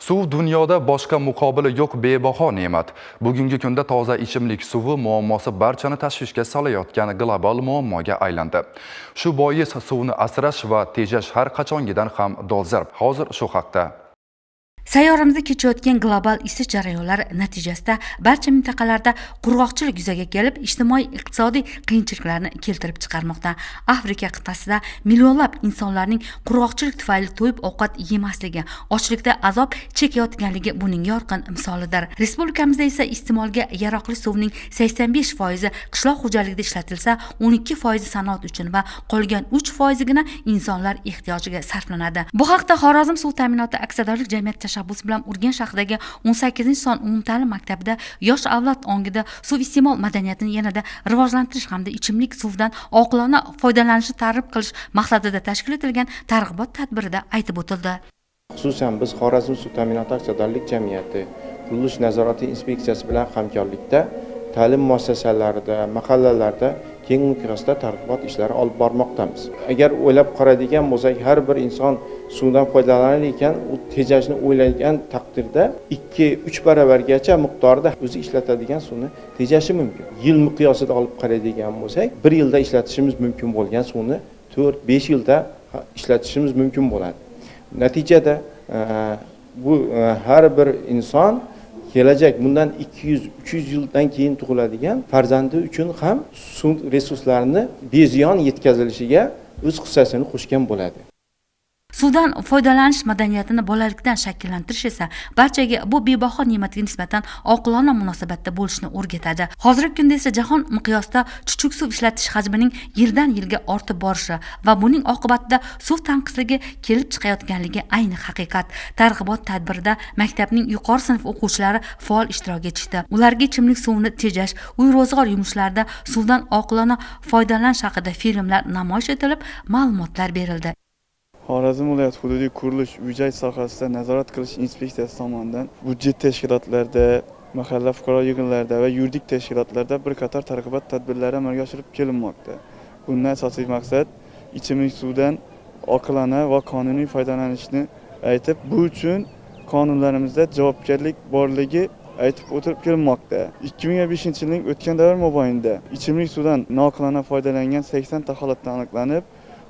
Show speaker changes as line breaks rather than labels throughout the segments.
Suv dunyoda boshqa muqobili yo'q bebaho ne'mat. Bugungi kunda toza ichimlik suvi muammosi barchani tashvishga solayotgan global muammoga aylandi. Shu bois suvni asrash va tejash har qachongidan ham dolzarb. Hozir shu haqda
Sayyoramizda kechayotgan global isish jarayonlari natijasida barcha mintaqalarda qurg'oqchilik yuzaga kelib, ijtimoiy-iqtisodiy qiyinchiliklarni keltirib chiqarmoqda. Afrika qit'asida millionlab insonlarning qurg'oqchilik tufayli to'yib ovqat yemasligi, ochlikda azob chekayotganligi buning yorqin misolidir. Respublikamizda esa iste'molga yaroqli suvning 85% qishloq xo'jaligida ishlatilsa, 12% sanoat uchun va qolgan 3%gina insonlar ehtiyojiga sarflanadi. Bu haqda Xorazm suv ta'minoti aksiyadorlik jamiyati tashabbusi bilan Urganch shahridagi 18-son umumta'lim maktabida yosh avlod ongida suv iste'mol madaniyatini yanada rivojlantirish hamda ichimlik suvdan oqilona foydalanishni targ'ib qilish maqsadida tashkil etilgan targ'ibot tadbirida aytib o'tildi.
Xususan biz Xorazm suv ta'minoti aksiyadorlik jamiyati qurilish nazorati inspeksiyasi bilan hamkorlikda ta'lim muassasalarida, mahallalarda keng miqyosda targ'ibot ishlari olib bormoqdamiz. Agar o'ylab qaraydigan bo'lsak, har bir inson suvdan foydalanar ekan, u tejashni o'ylagan taqdirda 2-3 baravargacha miqdorda o'zi ishlatadigan suvni tejashi mumkin. Yil miqyosida olib qaraydigan bo'lsak, 1 yilda ishlatishimiz mumkin bo'lgan suvni 4-5 yilda ishlatishimiz mumkin bo'ladi. Natijada bu har bir inson kelajak bundan 200-300 yildan keyin tug'iladigan farzandi uchun ham suv resurslarini beziyon yetkazilishiga o'z hissasini qo'shgan bo'ladi.
Suvdan foydalanish madaniyatini bolalikdan shakllantirish esa barchaga bu bebaho ne'matga nisbatan oqilona munosabatda bo'lishni o'rgatadi. Hozirgi kunda esa jahon miqyosida chuchuk suv ishlatish hajmining yildan yilga ortib borishi va buning oqibatida suv tanqisligi kelib chiqayotganligi ayni haqiqat. Targ'ibot tadbirida maktabning yuqori sinf o'quvchilari faol ishtirok etishdi. Ularga ichimlik suvini tejash, uy ro'zg'or yumushlarida suvdan oqilona foydalanish haqida filmlar namoyish etilib, ma'lumotlar berildi.
Xorazm viloyati hududiy qurilish byudjet sohasida nazorat qilish inspeksiyasi tomonidan byudjet tashkilotlarida, mahalla fuqaro yig'inlarida va yuridik tashkilotlarda bir qator targ'ibot tadbirlari amalga oshirib kelinmoqda. Bundan asosiy maqsad ichimlik suvdan oqilona va qonuniy foydalanishni aytib, bu uchun qonunlarimizda javobgarlik borligi aytib o'tirib kelinmoqda. 2005-yilning o'tgan davr mobaynida ichimlik suvdan noqonuniy foydalangan 80 ta holatdan aniqlanib,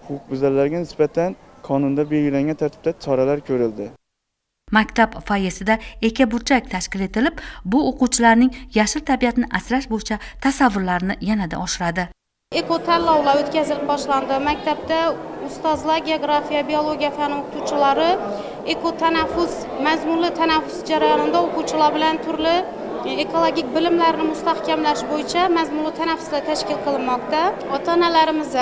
huquqbuzarlarga nisbatan qonunda belgilangan tartibda choralar ko'rildi.
Maktab foyesida eka-burchak tashkil etilib, bu o'quvchilarning yashil tabiatni asrash bo'yicha tasavvurlarini yanada oshiradi.
Eko tanlovlar o'tkazilib boshlandi. Maktabda ustozlar, geografiya, biologiya fan o'qituvchilari eko tanaffus, mazmunli tanaffus jarayonida o'quvchilar bilan turli ekologik bilimlarni mustahkamlash bo'yicha mazmunli tanaffuslar tashkil qilinmoqda. Ota-onalarimiz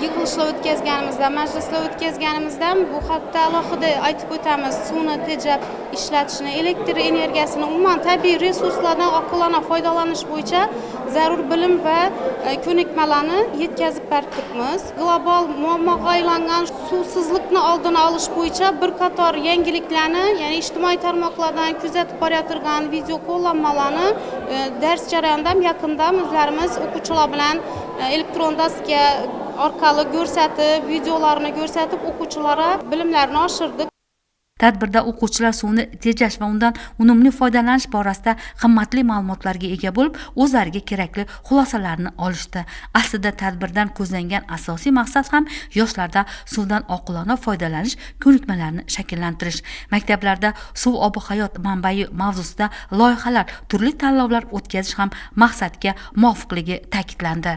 yig'ilishlar o'tkazganimizda, majlislar o'tkazganimizda bu haqda alohida aytib o'tamiz. Suvni tejab ishlatishni, elektr energiyasini, umuman tabiiy resurslardan oqilona foydalanish bo'yicha zarur bilim va ko'nikmalarni yetkazib berdik. Global muammoga aylangan suvsizlikni oldini olish bo'yicha bir qator yangiliklarni, ya'ni ijtimoiy tarmoqlardan kuzatib borayotgan video qo'llanmalarni dars jarayonida yaqinda o'zlarimiz o'quvchilar bilan elektron daska orqali ko'rsatib, videolarni ko'rsatib, o'quvchilarga bilimlarini oshirdik.
Tadbirda o'quvchilar suvni tejash va undan unumli foydalanish borasida qimmatli ma'lumotlarga ega bo'lib, o'zlariga kerakli xulosalarni olishdi. Aslida tadbirdan ko'zlangan asosiy maqsad ham yoshlarda suvdan oqilona foydalanish ko'nikmalarini shakllantirish. Maktablarda suv ob-hayot manbai mavzusida loyihalar, turli tanlovlar o'tkazish ham maqsadga muvofiqligi ta'kidlandi.